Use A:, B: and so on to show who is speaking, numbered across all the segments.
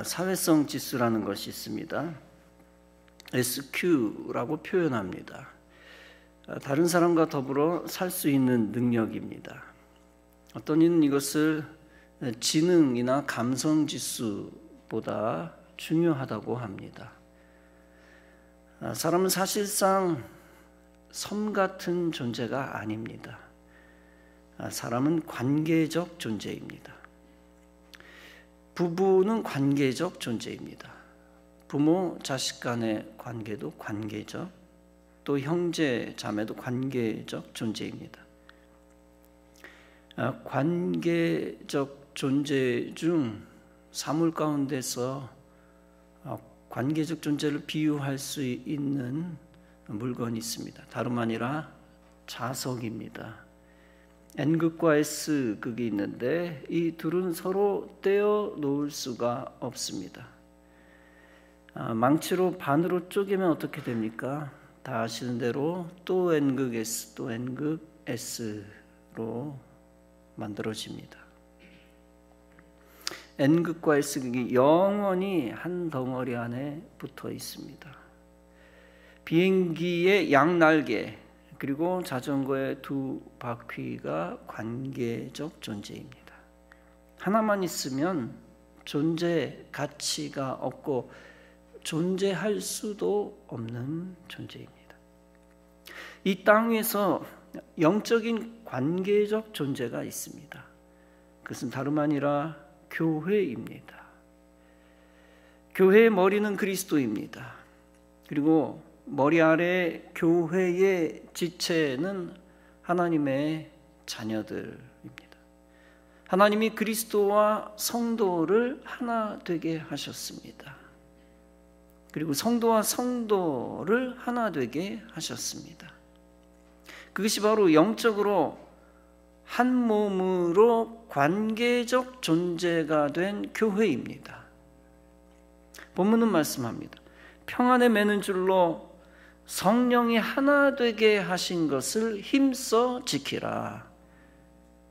A: 사회성 지수라는 것이 있습니다. SQ라고 표현합니다. 다른 사람과 더불어 살 수 있는 능력입니다. 어떤 이는 이것을 지능이나 감성 지수보다 중요하다고 합니다. 사람은 사실상 섬 같은 존재가 아닙니다. 사람은 관계적 존재입니다. 부부는 관계적 존재입니다. 부모, 자식 간의 관계도 관계적, 또 형제, 자매도 관계적 존재입니다. 관계적 존재 중 사물 가운데서 관계적 존재를 비유할 수 있는 물건이 있습니다. 다름 아니라 자석입니다. N극과 S극이 있는데 이 둘은 서로 떼어 놓을 수가 없습니다. 망치로 반으로 쪼개면 어떻게 됩니까? 다 아시는 대로 또 N극 S, 또 N극 S로 만들어집니다. N극과 S극이 영원히 한 덩어리 안에 붙어 있습니다. 비행기의 양날개 그리고 자전거의 두 바퀴가 관계적 존재입니다. 하나만 있으면 존재 가치가 없고 존재할 수도 없는 존재입니다. 이 땅 위에서 영적인 관계적 존재가 있습니다. 그것은 다름 아니라 교회입니다. 교회의 머리는 그리스도입니다. 그리고 머리 아래 교회의 지체는 하나님의 자녀들입니다. 하나님이 그리스도와 성도를 하나 되게 하셨습니다. 그리고 성도와 성도를 하나 되게 하셨습니다. 그것이 바로 영적으로 한 몸으로 관계적 존재가 된 교회입니다. 본문은 말씀합니다. 평안에 매는 줄로 성령이 하나 되게 하신 것을 힘써 지키라.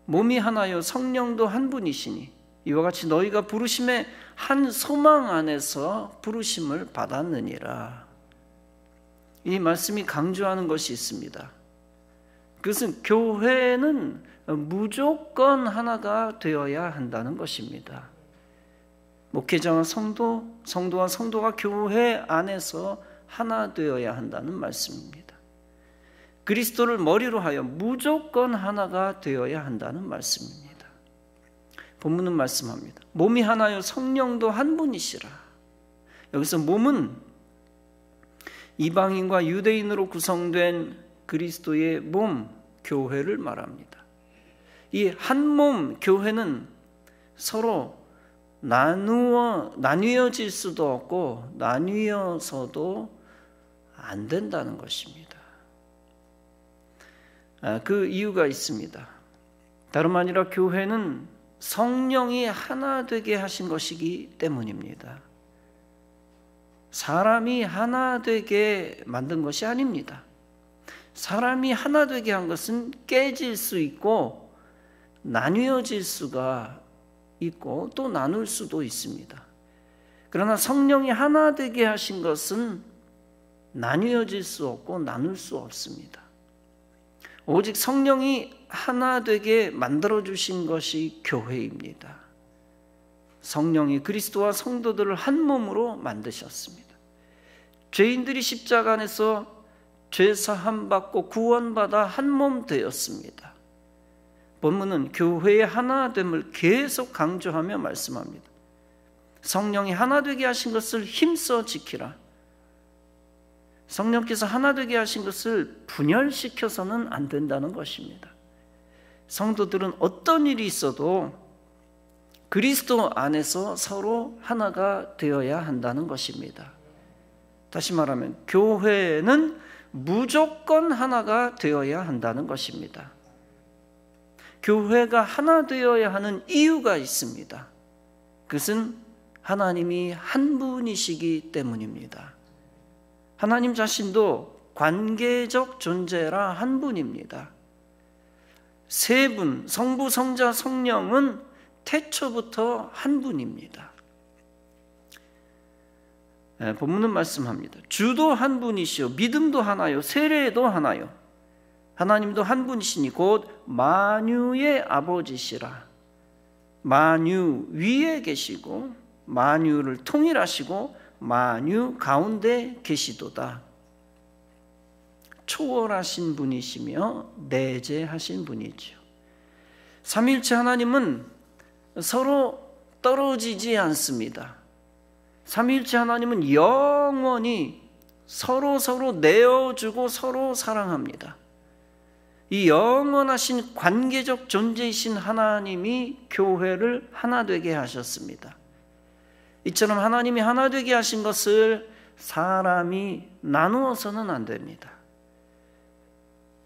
A: 몸이 하나요 성령도 한 분이시니 이와 같이 너희가 부르심의 한 소망 안에서 부르심을 받았느니라. 이 말씀이 강조하는 것이 있습니다. 그것은 교회는 무조건 하나가 되어야 한다는 것입니다. 목회자와 성도, 성도와 성도가 교회 안에서 하나 되어야 한다는 말씀입니다. 그리스도를 머리로 하여 무조건 하나가 되어야 한다는 말씀입니다. 본문은 말씀합니다. 몸이 하나요 성령도 한 분이시라. 여기서 몸은 이방인과 유대인으로 구성된 그리스도의 몸, 교회를 말합니다. 이 한 몸 교회는 서로 나뉘어질 수도 없고 나뉘어서도 안 된다는 것입니다. 그 이유가 있습니다. 다름 아니라 교회는 성령이 하나 되게 하신 것이기 때문입니다. 사람이 하나 되게 만든 것이 아닙니다. 사람이 하나 되게 한 것은 깨질 수 있고 나뉘어질 수가 있고 또 나눌 수도 있습니다. 그러나 성령이 하나 되게 하신 것은 나뉘어질 수 없고 나눌 수 없습니다. 오직 성령이 하나 되게 만들어주신 것이 교회입니다. 성령이 그리스도와 성도들을 한 몸으로 만드셨습니다. 죄인들이 십자가 안에서 죄사함 받고 구원받아 한 몸 되었습니다. 본문은 교회의 하나됨을 계속 강조하며 말씀합니다. 성령이 하나 되게 하신 것을 힘써 지키라. 성령께서 하나 되게 하신 것을 분열시켜서는 안 된다는 것입니다. 성도들은 어떤 일이 있어도 그리스도 안에서 서로 하나가 되어야 한다는 것입니다. 다시 말하면 교회는 무조건 하나가 되어야 한다는 것입니다. 교회가 하나 되어야 하는 이유가 있습니다. 그것은 하나님이 한 분이시기 때문입니다. 하나님 자신도 관계적 존재라 한 분입니다. 세 분, 성부, 성자, 성령은 태초부터 한 분입니다. 본문은 말씀합니다. 주도 한 분이시요 믿음도 하나요 세례도 하나요. 하나님도 한 분이시니 곧 만유의 아버지시라. 만유 위에 계시고 만유를 통일하시고 만유 가운데 계시도다. 초월하신 분이시며 내재하신 분이죠. 삼위일체 하나님은 서로 떨어지지 않습니다. 삼위일체 하나님은 영원히 서로 내어주고 서로 사랑합니다. 이 영원하신 관계적 존재이신 하나님이 교회를 하나 되게 하셨습니다. 이처럼 하나님이 하나 되게 하신 것을 사람이 나누어서는 안 됩니다.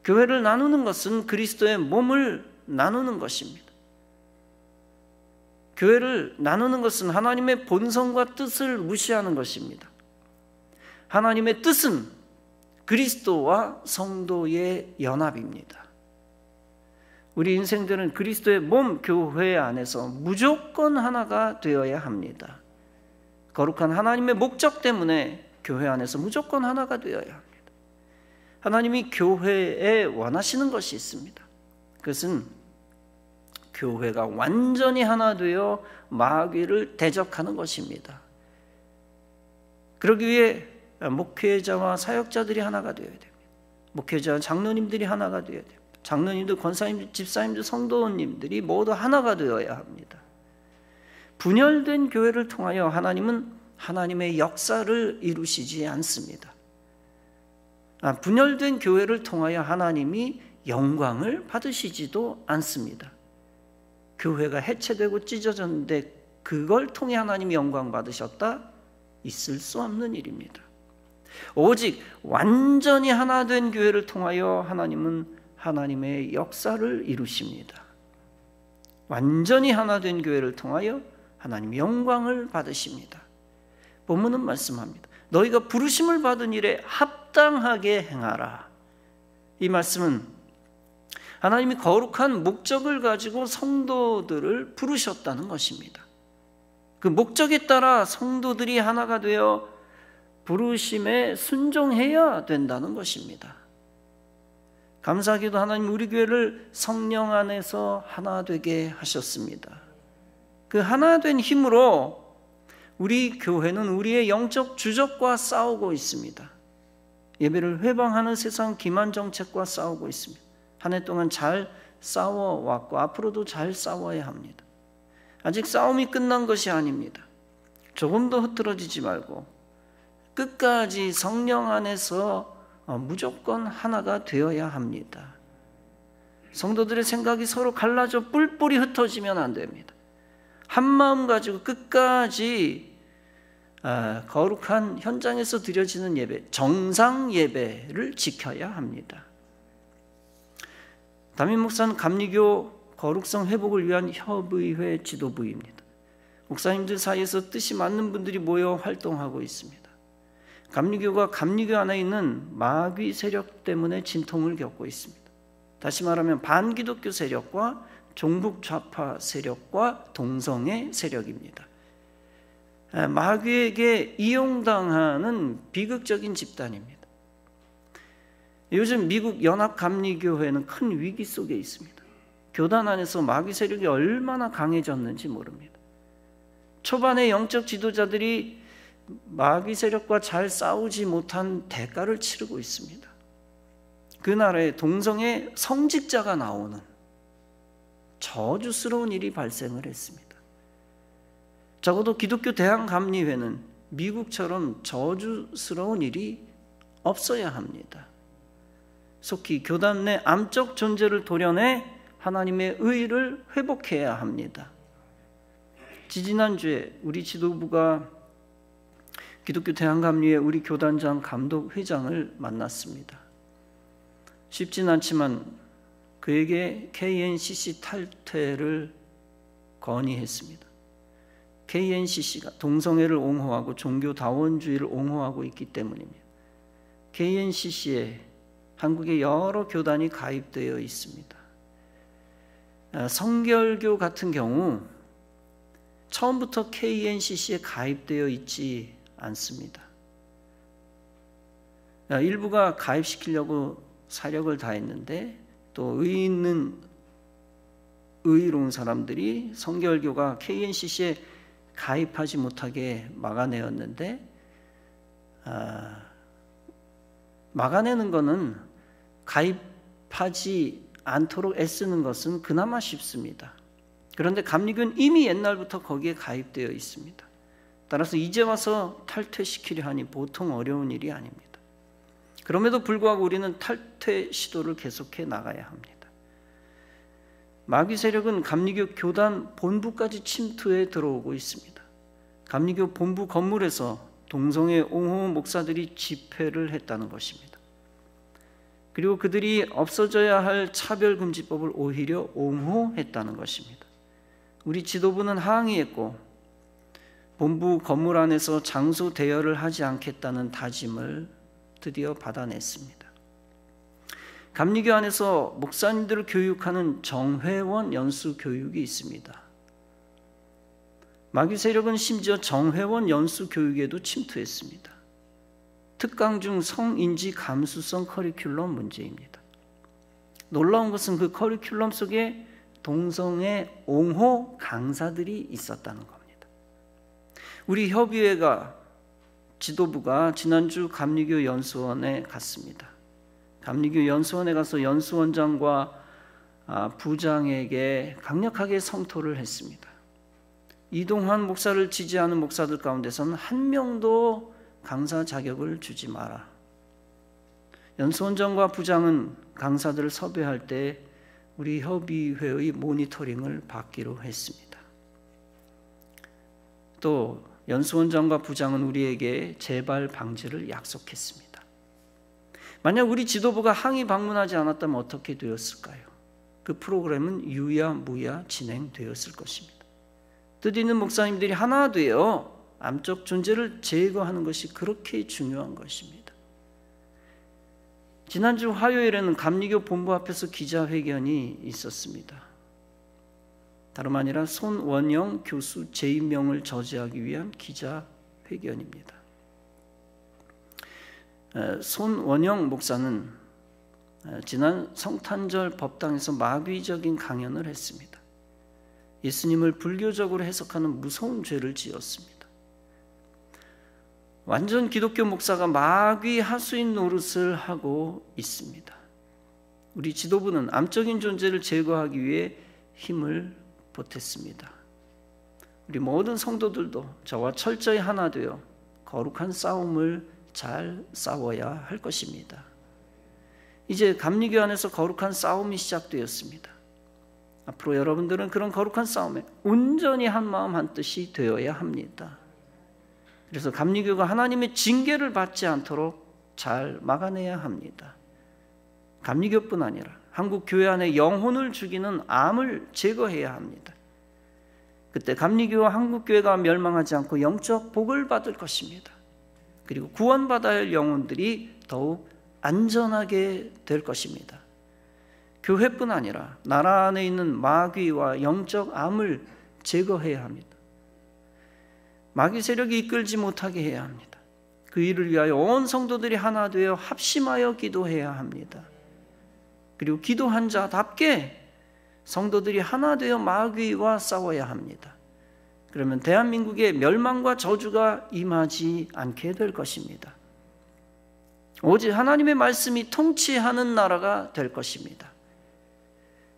A: 교회를 나누는 것은 그리스도의 몸을 나누는 것입니다. 교회를 나누는 것은 하나님의 본성과 뜻을 무시하는 것입니다. 하나님의 뜻은 그리스도와 성도의 연합입니다. 우리 인생들은 그리스도의 몸 교회 안에서 무조건 하나가 되어야 합니다. 거룩한 하나님의 목적 때문에 교회 안에서 무조건 하나가 되어야 합니다. 하나님이 교회에 원하시는 것이 있습니다. 그것은 교회가 완전히 하나 되어 마귀를 대적하는 것입니다. 그러기 위해 목회자와 사역자들이 하나가 되어야 됩니다. 목회자와 장로님들이 하나가 되어야 됩니다. 장로님들, 권사님들, 집사님들, 성도님들이 모두 하나가 되어야 합니다. 분열된 교회를 통하여 하나님은 하나님의 역사를 이루시지 않습니다. 분열된 교회를 통하여 하나님이 영광을 받으시지도 않습니다. 교회가 해체되고 찢어졌는데 그걸 통해 하나님이 영광 받으셨다? 있을 수 없는 일입니다. 오직 완전히 하나 된 교회를 통하여 하나님은 하나님의 역사를 이루십니다. 완전히 하나 된 교회를 통하여 하나님의 영광을 받으십니다. 본문은 말씀합니다. 너희가 부르심을 받은 일에 합당하게 행하라. 이 말씀은 하나님이 거룩한 목적을 가지고 성도들을 부르셨다는 것입니다. 그 목적에 따라 성도들이 하나가 되어 부르심에 순종해야 된다는 것입니다. 감사하게도 하나님 우리 교회를 성령 안에서 하나 되게 하셨습니다. 그 하나 된 힘으로 우리 교회는 우리의 영적 주적과 싸우고 있습니다. 예배를 회방하는 세상 기만 정책과 싸우고 있습니다. 한 해 동안 잘 싸워왔고 앞으로도 잘 싸워야 합니다. 아직 싸움이 끝난 것이 아닙니다. 조금 더 흐트러지지 말고 끝까지 성령 안에서 무조건 하나가 되어야 합니다. 성도들의 생각이 서로 갈라져 뿔뿔이 흩어지면 안 됩니다. 한 마음 가지고 끝까지 거룩한 현장에서 드려지는 예배, 정상 예배를 지켜야 합니다. 담임 목사는 감리교 거룩성 회복을 위한 협의회 지도부입니다. 목사님들 사이에서 뜻이 맞는 분들이 모여 활동하고 있습니다. 감리교가 감리교 안에 있는 마귀 세력 때문에 진통을 겪고 있습니다. 다시 말하면 반기독교 세력과 종북 좌파 세력과 동성애 세력입니다. 마귀에게 이용당하는 비극적인 집단입니다. 요즘 미국 연합감리교회는 큰 위기 속에 있습니다. 교단 안에서 마귀 세력이 얼마나 강해졌는지 모릅니다. 초반에 영적 지도자들이 마귀 세력과 잘 싸우지 못한 대가를 치르고 있습니다. 그 나라에 동성애 성직자가 나오는 저주스러운 일이 발생을 했습니다. 적어도 기독교 대한감리회는 미국처럼 저주스러운 일이 없어야 합니다. 속히 교단 내 암적 존재를 도려내 하나님의 의를 회복해야 합니다. 지지난주에 우리 지도부가 기독교 대한감리회 우리 교단장 감독 회장을 만났습니다. 쉽진 않지만 그에게 KNCC 탈퇴를 건의했습니다. KNCC가 동성애를 옹호하고 종교다원주의를 옹호하고 있기 때문입니다. KNCC에 한국의 여러 교단이 가입되어 있습니다. 성결교 같은 경우 처음부터 KNCC에 가입되어 있지 않습니다. 일부가 가입시키려고 사력을 다했는데 또 의의 있는 의로운 사람들이 성결교가 KNCC에 가입하지 못하게 막아내었는데 막아내는 것은 가입하지 않도록 애쓰는 것은 그나마 쉽습니다. 그런데 감리교는 이미 옛날부터 거기에 가입되어 있습니다. 따라서 이제 와서 탈퇴시키려 하니 보통 어려운 일이 아닙니다. 그럼에도 불구하고 우리는 탈퇴 시도를 계속해 나가야 합니다. 마귀 세력은 감리교 교단 본부까지 침투해 들어오고 있습니다. 감리교 본부 건물에서 동성애 옹호 목사들이 집회를 했다는 것입니다. 그리고 그들이 없어져야 할 차별금지법을 오히려 옹호했다는 것입니다. 우리 지도부는 항의했고 본부 건물 안에서 장소 대여를 하지 않겠다는 다짐을 드디어 받아냈습니다. 감리교 안에서 목사님들을 교육하는 정회원 연수 교육이 있습니다. 마귀 세력은 심지어 정회원 연수 교육에도 침투했습니다. 특강 중 성인지 감수성 커리큘럼 문제입니다. 놀라운 것은 그 커리큘럼 속에 동성애 옹호 강사들이 있었다는 겁니다. 우리 협의회가 지도부가 지난주 감리교 연수원에 갔습니다. 감리교 연수원에 가서 연수원장과 부장에게 강력하게 성토를 했습니다. 이동환 목사를 지지하는 목사들 가운데서는 한 명도 강사 자격을 주지 마라. 연수원장과 부장은 강사들을 섭외할 때 우리 협의회의 모니터링을 받기로 했습니다. 또 연수원장과 부장은 우리에게 재발 방지를 약속했습니다. 만약 우리 지도부가 항의 방문하지 않았다면 어떻게 되었을까요? 그 프로그램은 유야무야 진행되었을 것입니다. 뜻 있는 목사님들이 하나 되어 암적 존재를 제거하는 것이 그렇게 중요한 것입니다. 지난주 화요일에는 감리교 본부 앞에서 기자회견이 있었습니다. 다름 아니라 손원영 교수 재임명을 저지하기 위한 기자회견입니다. 손원영 목사는 지난 성탄절 법당에서 마귀적인 강연을 했습니다. 예수님을 불교적으로 해석하는 무서운 죄를 지었습니다. 완전 기독교 목사가 마귀 하수인 노릇을 하고 있습니다. 우리 지도부는 암적인 존재를 제거하기 위해 힘을 보탰습니다. 우리 모든 성도들도 저와 철저히 하나 되어 거룩한 싸움을 잘 싸워야 할 것입니다. 이제 감리교 안에서 거룩한 싸움이 시작되었습니다. 앞으로 여러분들은 그런 거룩한 싸움에 온전히 한 마음 한 뜻이 되어야 합니다. 그래서 감리교가 하나님의 징계를 받지 않도록 잘 막아내야 합니다. 감리교뿐 아니라 한국 교회 안에 영혼을 죽이는 암을 제거해야 합니다. 그때 감리교와 한국교회가 멸망하지 않고 영적 복을 받을 것입니다. 그리고 구원받아야 할 영혼들이 더욱 안전하게 될 것입니다. 교회뿐 아니라 나라 안에 있는 마귀와 영적 암을 제거해야 합니다. 마귀 세력이 이끌지 못하게 해야 합니다. 그 일을 위하여 온 성도들이 하나 되어 합심하여 기도해야 합니다. 그리고 기도한 자답게 성도들이 하나 되어 마귀와 싸워야 합니다. 그러면 대한민국의 멸망과 저주가 임하지 않게 될 것입니다. 오직 하나님의 말씀이 통치하는 나라가 될 것입니다.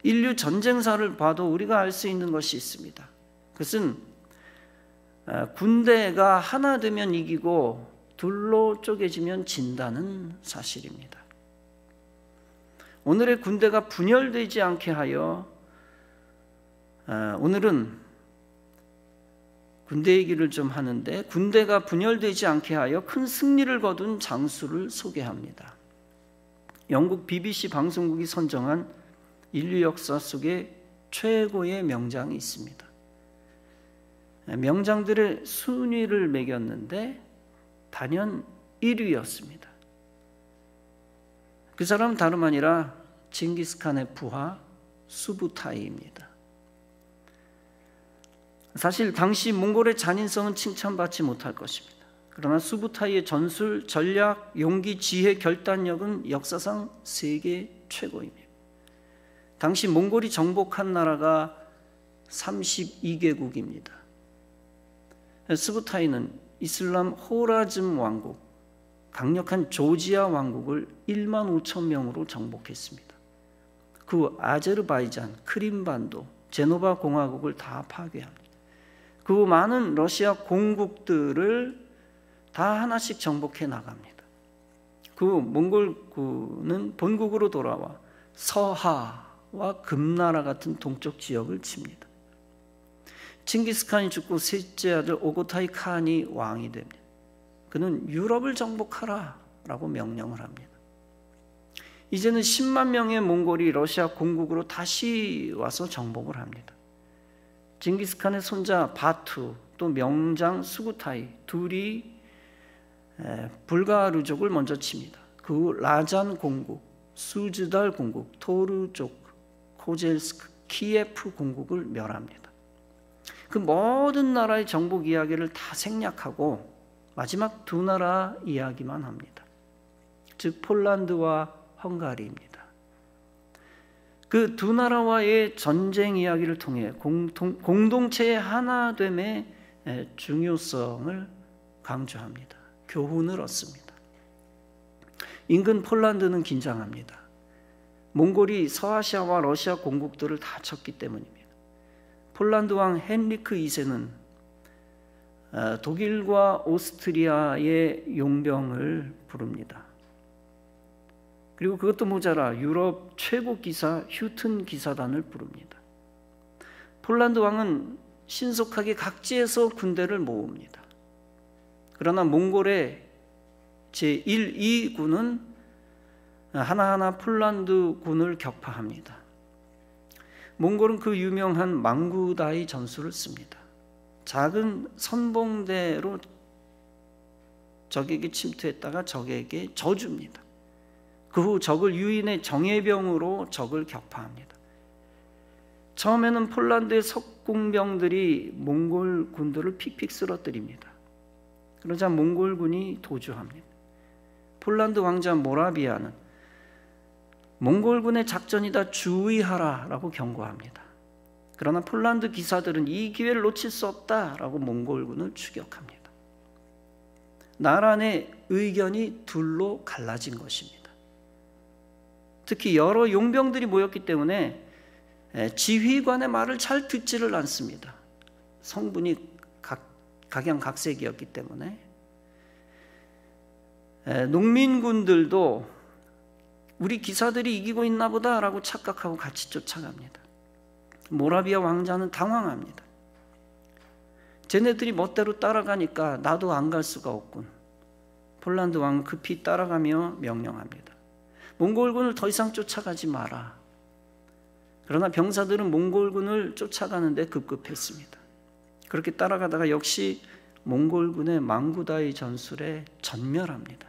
A: 인류 전쟁사를 봐도 우리가 알 수 있는 것이 있습니다. 그것은 군대가 하나 되면 이기고 둘로 쪼개지면 진다는 사실입니다. 오늘의 군대가 분열되지 않게 하여 오늘은 군대 얘기를 좀 하는데 군대가 분열되지 않게 하여 큰 승리를 거둔 장수를 소개합니다. 영국 BBC 방송국이 선정한 인류 역사 속에 최고의 명장이 있습니다. 명장들의 순위를 매겼는데 단연 1위였습니다. 그 사람은 다름 아니라 징기스칸의 부하 수부타이입니다. 사실 당시 몽골의 잔인성은 칭찬받지 못할 것입니다. 그러나 수부타이의 전술, 전략, 용기, 지혜, 결단력은 역사상 세계 최고입니다. 당시 몽골이 정복한 나라가 32개국입니다. 수부타이는 이슬람 호라즘 왕국, 강력한 조지아 왕국을 1만 5천 명으로 정복했습니다. 그 아제르바이잔, 크림반도, 제노바 공화국을 다 파괴합니다. 그 많은 러시아 공국들을 다 하나씩 정복해 나갑니다. 그 몽골군은 본국으로 돌아와 서하와 금나라 같은 동쪽 지역을 칩니다. 칭기스칸이 죽고 셋째 아들 오고타이 칸이 왕이 됩니다. 그는 유럽을 정복하라 라고 명령을 합니다. 이제는 10만 명의 몽골이 러시아 공국으로 다시 와서 정복을 합니다. 징기스칸의 손자 바투 또 명장 수구타이 둘이 불가르족을 먼저 칩니다. 그 라잔 공국, 수즈달 공국, 토르족, 코젤스크, 키예프 공국을 멸합니다. 그 모든 나라의 정복 이야기를 다 생략하고 마지막 두 나라 이야기만 합니다. 즉 폴란드와 헝가리입니다. 그 두 나라와의 전쟁 이야기를 통해 공동체의 하나됨의 중요성을 강조합니다. 교훈을 얻습니다. 인근 폴란드는 긴장합니다. 몽골이 서아시아와 러시아 공국들을 다 쳤기 때문입니다. 폴란드 왕 헨리크 2세는 독일과 오스트리아의 용병을 부릅니다. 그리고 그것도 모자라 유럽 최고 기사 휴튼 기사단을 부릅니다. 폴란드 왕은 신속하게 각지에서 군대를 모읍니다. 그러나 몽골의 제1, 2군은 하나하나 폴란드 군을 격파합니다. 몽골은 그 유명한 망구다이 전술을 씁니다. 작은 선봉대로 적에게 침투했다가 적에게 져줍니다. 그 후 적을 유인의 정예병으로 적을 격파합니다. 처음에는 폴란드의 석궁병들이 몽골 군들을 픽픽 쓰러뜨립니다. 그러자 몽골군이 도주합니다. 폴란드 왕자 모라비아는 몽골군의 작전이다 주의하라 라고 경고합니다. 그러나 폴란드 기사들은 이 기회를 놓칠 수 없다라고 몽골군을 추격합니다. 나라 내 의견이 둘로 갈라진 것입니다. 특히 여러 용병들이 모였기 때문에 지휘관의 말을 잘 듣지를 않습니다. 성분이 각양각색이었기 때문에 농민군들도 우리 기사들이 이기고 있나 보다라고 착각하고 같이 쫓아갑니다. 모라비아 왕자는 당황합니다. 쟤네들이 멋대로 따라가니까 나도 안 갈 수가 없군. 폴란드 왕은 급히 따라가며 명령합니다. 몽골군을 더 이상 쫓아가지 마라. 그러나 병사들은 몽골군을 쫓아가는데 급급했습니다. 그렇게 따라가다가 역시 몽골군의 망구다이 전술에 전멸합니다.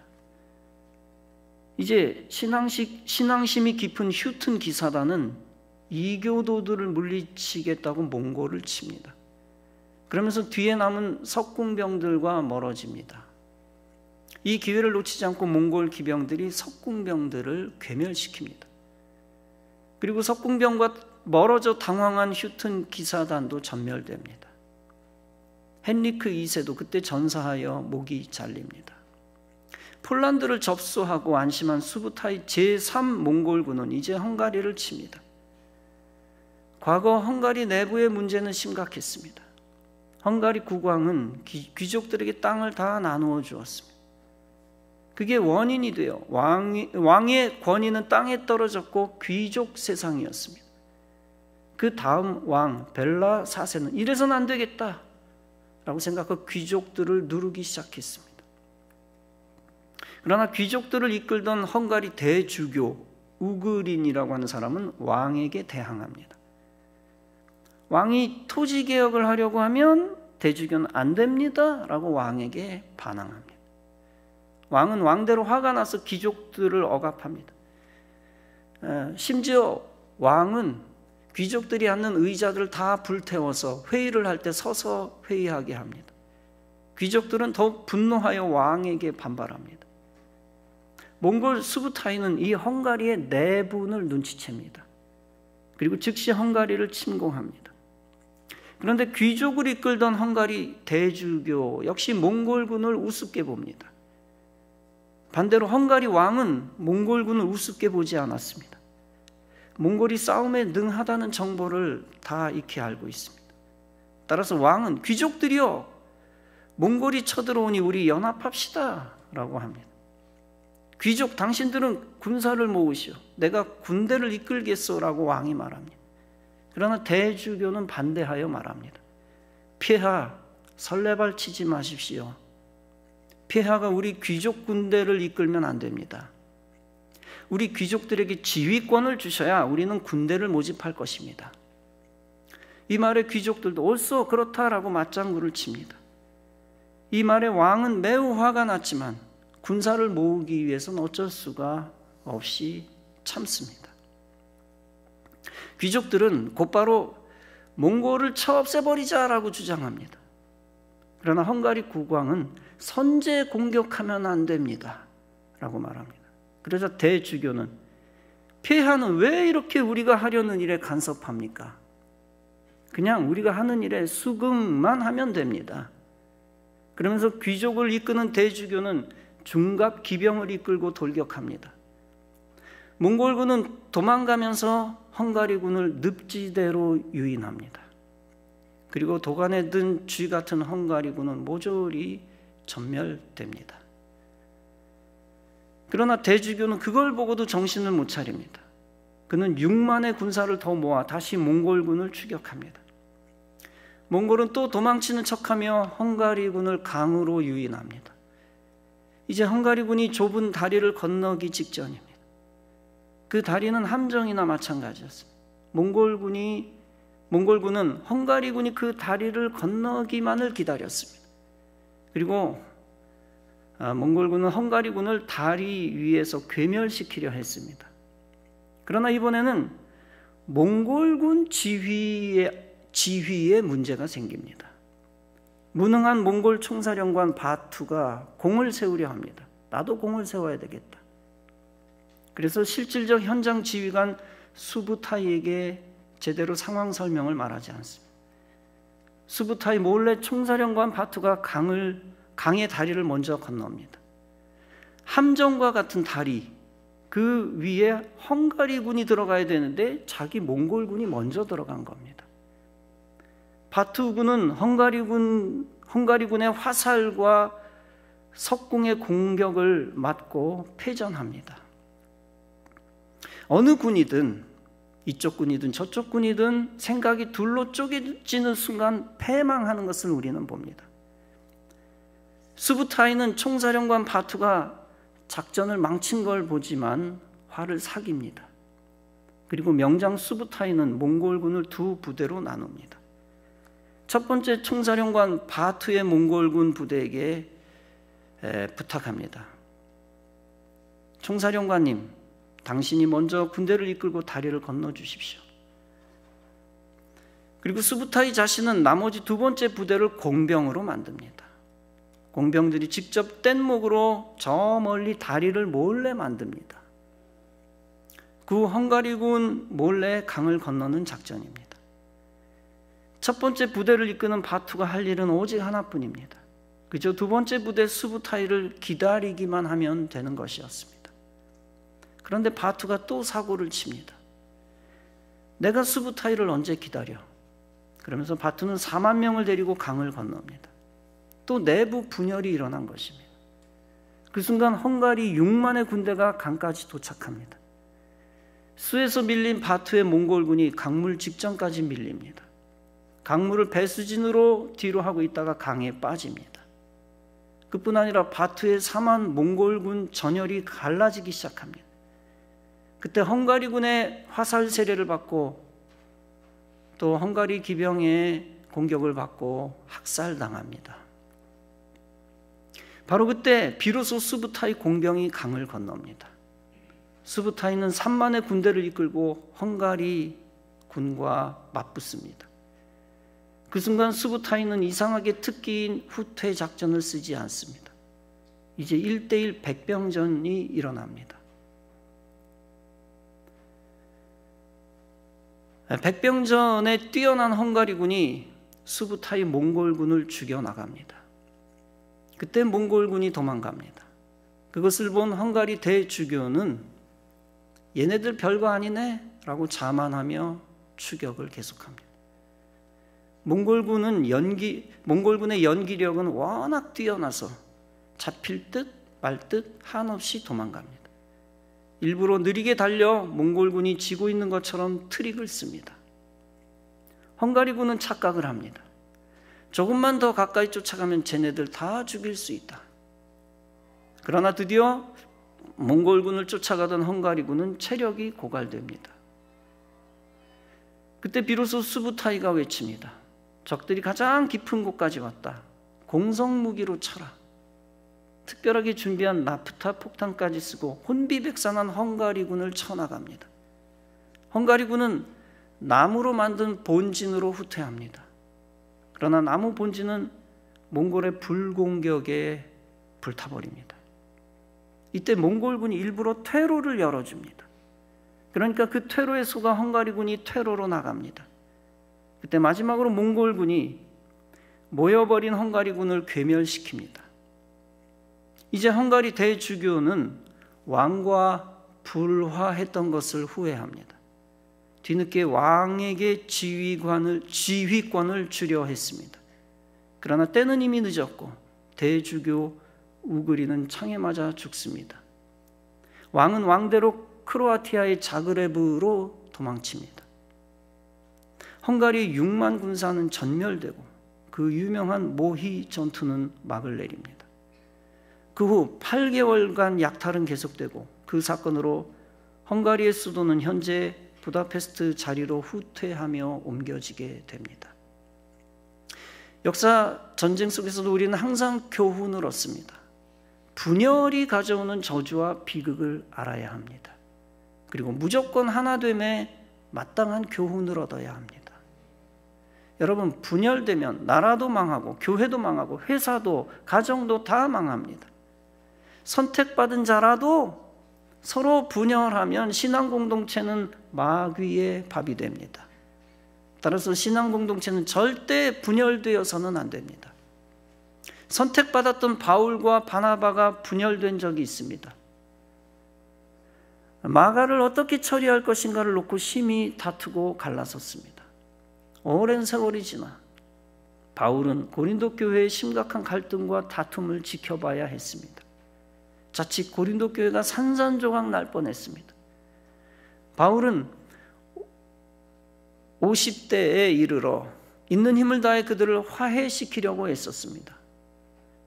A: 이제 신앙심이 깊은 휴튼 기사단은 이교도들을 물리치겠다고 몽골을 칩니다. 그러면서 뒤에 남은 석궁병들과 멀어집니다. 이 기회를 놓치지 않고 몽골 기병들이 석궁병들을 괴멸시킵니다. 그리고 석궁병과 멀어져 당황한 휴튼 기사단도 전멸됩니다. 헨리크 2세도 그때 전사하여 목이 잘립니다. 폴란드를 접수하고 안심한 수부타이 제3 몽골군은 이제 헝가리를 칩니다. 과거 헝가리 내부의 문제는 심각했습니다. 헝가리 국왕은 귀족들에게 땅을 다 나누어 주었습니다. 그게 원인이 되어 왕의 권위는 땅에 떨어졌고 귀족 세상이었습니다. 그 다음 왕 벨라 4세는 이래서는 안 되겠다 라고 생각하고 귀족들을 누르기 시작했습니다. 그러나 귀족들을 이끌던 헝가리 대주교 우그린이라고 하는 사람은 왕에게 대항합니다. 왕이 토지개혁을 하려고 하면 대주교는 안 됩니다 라고 왕에게 반항합니다. 왕은 왕대로 화가 나서 귀족들을 억압합니다. 심지어 왕은 귀족들이 앉는 의자들을 다 불태워서 회의를 할 때 서서 회의하게 합니다. 귀족들은 더욱 분노하여 왕에게 반발합니다. 몽골 수부타이는 이 헝가리의 내분을 눈치챕니다. 그리고 즉시 헝가리를 침공합니다. 그런데 귀족을 이끌던 헝가리 대주교 역시 몽골군을 우습게 봅니다. 반대로 헝가리 왕은 몽골군을 우습게 보지 않았습니다. 몽골이 싸움에 능하다는 정보를 다 익히 알고 있습니다. 따라서 왕은 귀족들이여, 몽골이 쳐들어오니 우리 연합합시다 라고 합니다. 귀족, 당신들은 군사를 모으시오. 내가 군대를 이끌겠소 라고 왕이 말합니다. 그러나 대주교는 반대하여 말합니다. 폐하, 설레발 치지 마십시오. 폐하가 우리 귀족 군대를 이끌면 안 됩니다. 우리 귀족들에게 지휘권을 주셔야 우리는 군대를 모집할 것입니다. 이 말에 귀족들도 옳소, 그렇다라고 맞장구를 칩니다. 이 말에 왕은 매우 화가 났지만 군사를 모으기 위해서는 어쩔 수가 없이 참습니다. 귀족들은 곧바로 몽골을 쳐 없애버리자라고 주장합니다. 그러나 헝가리 국왕은 선제 공격하면 안 됩니다 라고 말합니다. 그래서 대주교는 폐하는 왜 이렇게 우리가 하려는 일에 간섭합니까? 그냥 우리가 하는 일에 수긍만 하면 됩니다. 그러면서 귀족을 이끄는 대주교는 중갑 기병을 이끌고 돌격합니다. 몽골군은 도망가면서 헝가리군을 늪지대로 유인합니다. 그리고 도간에 든 쥐 같은 헝가리군은 모조리 전멸됩니다. 그러나 대주교는 그걸 보고도 정신을 못 차립니다. 그는 6만의 군사를 더 모아 다시 몽골군을 추격합니다. 몽골은 또 도망치는 척하며 헝가리군을 강으로 유인합니다. 이제 헝가리군이 좁은 다리를 건너기 직전입니다. 그 다리는 함정이나 마찬가지였습니다. 몽골군은 헝가리군이 그 다리를 건너기만을 기다렸습니다. 그리고 몽골군은 헝가리군을 다리 위에서 괴멸시키려 했습니다. 그러나 이번에는 몽골군 지휘에 문제가 생깁니다. 무능한 몽골 총사령관 바투가 공을 세우려 합니다. 나도 공을 세워야 되겠다. 그래서 실질적 현장 지휘관 수부타이에게 제대로 상황 설명을 말하지 않습니다. 수부타이 몰래 총사령관 바투가 강의 다리를 먼저 건넙니다. 함정과 같은 다리, 그 위에 헝가리군이 들어가야 되는데 자기 몽골군이 먼저 들어간 겁니다. 바투군은 헝가리군의 화살과 석궁의 공격을 맞고 패전합니다. 어느 군이든 이쪽 군이든 저쪽 군이든 생각이 둘로 쪼개지는 순간 패망하는 것을 우리는 봅니다. 수부타이는 총사령관 바투가 작전을 망친 걸 보지만 화를 사깁니다. 그리고 명장 수부타이는 몽골군을 두 부대로 나눕니다. 첫 번째 총사령관 바투의 몽골군 부대에게 부탁합니다. 총사령관님, 당신이 먼저 군대를 이끌고 다리를 건너주십시오. 그리고 수부타이 자신은 나머지 두 번째 부대를 공병으로 만듭니다. 공병들이 직접 뗏목으로 저 멀리 다리를 몰래 만듭니다. 그 헝가리군 몰래 강을 건너는 작전입니다. 첫 번째 부대를 이끄는 바투가 할 일은 오직 하나뿐입니다. 그저 두 번째 부대 수부타이를 기다리기만 하면 되는 것이었습니다. 그런데 바투가 또 사고를 칩니다. 내가 수부타이를 언제 기다려? 그러면서 바투는 4만 명을 데리고 강을 건넙니다. 또 내부 분열이 일어난 것입니다. 그 순간 헝가리 6만의 군대가 강까지 도착합니다. 수에서 밀린 바투의 몽골군이 강물 직전까지 밀립니다. 강물을 배수진으로 뒤로 하고 있다가 강에 빠집니다. 그뿐 아니라 바투의 4만 몽골군 전열이 갈라지기 시작합니다. 그때 헝가리군의 화살 세례를 받고 또 헝가리 기병의 공격을 받고 학살당합니다. 바로 그때 비로소 수부타이 공병이 강을 건넙니다. 수부타이는 3만의 군대를 이끌고 헝가리 군과 맞붙습니다. 그 순간 수부타이는 이상하게 특기인 후퇴 작전을 쓰지 않습니다. 이제 1대1 백병전이 일어납니다. 백병전에 뛰어난 헝가리군이 수부타이 몽골군을 죽여나갑니다. 그때 몽골군이 도망갑니다. 그것을 본 헝가리 대주교는 얘네들 별거 아니네 라고 자만하며 추격을 계속합니다. 몽골군의 연기력은 워낙 뛰어나서 잡힐 듯 말 듯 한없이 도망갑니다. 일부러 느리게 달려 몽골군이 지고 있는 것처럼 트릭을 씁니다. 헝가리군은 착각을 합니다. 조금만 더 가까이 쫓아가면 쟤네들 다 죽일 수 있다. 그러나 드디어 몽골군을 쫓아가던 헝가리군은 체력이 고갈됩니다. 그때 비로소 수부타이가 외칩니다. 적들이 가장 깊은 곳까지 왔다. 공성무기로 쳐라. 특별하게 준비한 나프타 폭탄까지 쓰고 혼비백산한 헝가리군을 쳐나갑니다. 헝가리군은 나무로 만든 본진으로 후퇴합니다. 그러나 나무 본진은 몽골의 불공격에 불타버립니다. 이때 몽골군이 일부러 퇴로를 열어줍니다. 그러니까 그 퇴로에 속아 헝가리군이 퇴로로 나갑니다. 그때 마지막으로 몽골군이 모여버린 헝가리군을 괴멸시킵니다. 이제 헝가리 대주교는 왕과 불화했던 것을 후회합니다. 뒤늦게 왕에게 지휘권을 주려 했습니다. 그러나 때는 이미 늦었고 대주교 우그리는 창에 맞아 죽습니다. 왕은 왕대로 크로아티아의 자그레브로 도망칩니다. 헝가리 6만 군사는 전멸되고 그 유명한 모히 전투는 막을 내립니다. 그 후 8개월간 약탈은 계속되고 그 사건으로 헝가리의 수도는 현재 부다페스트 자리로 후퇴하며 옮겨지게 됩니다. 역사 전쟁 속에서도 우리는 항상 교훈을 얻습니다. 분열이 가져오는 저주와 비극을 알아야 합니다. 그리고 무조건 하나됨에 마땅한 교훈을 얻어야 합니다. 여러분, 분열되면 나라도 망하고 교회도 망하고 회사도 가정도 다 망합니다. 선택받은 자라도 서로 분열하면 신앙 공동체는 마귀의 밥이 됩니다. 따라서 신앙 공동체는 절대 분열되어서는 안 됩니다. 선택받았던 바울과 바나바가 분열된 적이 있습니다. 마가를 어떻게 처리할 것인가를 놓고 심히 다투고 갈라섰습니다. 오랜 세월이 지나 바울은 고린도 교회의 심각한 갈등과 다툼을 지켜봐야 했습니다. 자칫 고린도 교회가 산산조각 날 뻔했습니다. 바울은 50대에 이르러 있는 힘을 다해 그들을 화해시키려고 애썼습니다.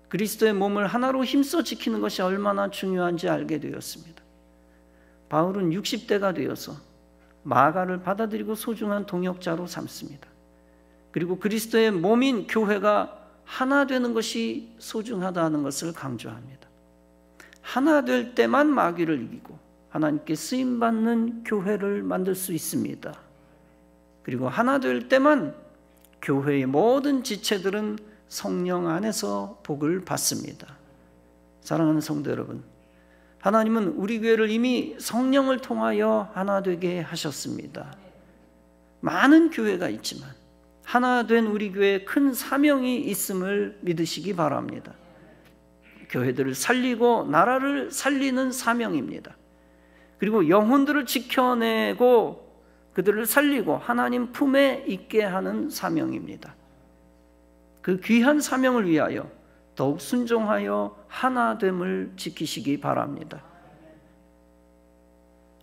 A: 그리스도의 몸을 하나로 힘써 지키는 것이 얼마나 중요한지 알게 되었습니다. 바울은 60대가 되어서 마가를 받아들이고 소중한 동역자로 삼습니다. 그리고 그리스도의 몸인 교회가 하나 되는 것이 소중하다는 것을 강조합니다. 하나 될 때만 마귀를 이기고 하나님께 쓰임받는 교회를 만들 수 있습니다. 그리고 하나 될 때만 교회의 모든 지체들은 성령 안에서 복을 받습니다. 사랑하는 성도 여러분, 하나님은 우리 교회를 이미 성령을 통하여 하나 되게 하셨습니다. 많은 교회가 있지만 하나 된 우리 교회에 큰 사명이 있음을 믿으시기 바랍니다. 교회들을 살리고 나라를 살리는 사명입니다. 그리고 영혼들을 지켜내고 그들을 살리고 하나님 품에 있게 하는 사명입니다. 그 귀한 사명을 위하여 더욱 순종하여 하나됨을 지키시기 바랍니다.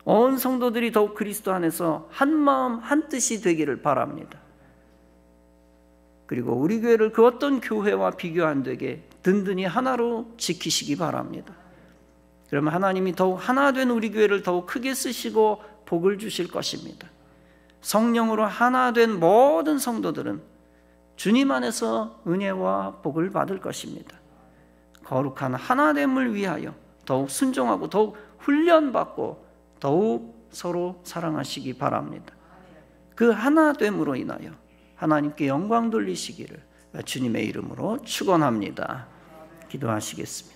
A: 온 성도들이 더욱 그리스도 안에서 한 마음 한 뜻이 되기를 바랍니다. 그리고 우리 교회를 그 어떤 교회와 비교 안 되게 든든히 하나로 지키시기 바랍니다. 그러면 하나님이 더욱 하나 된 우리 교회를 더욱 크게 쓰시고 복을 주실 것입니다. 성령으로 하나 된 모든 성도들은 주님 안에서 은혜와 복을 받을 것입니다. 거룩한 하나됨을 위하여 더욱 순종하고 더욱 훈련받고 더욱 서로 사랑하시기 바랍니다. 그 하나됨으로 인하여 하나님께 영광 돌리시기를 주님의 이름으로 축원합니다. 기도하시겠습니다.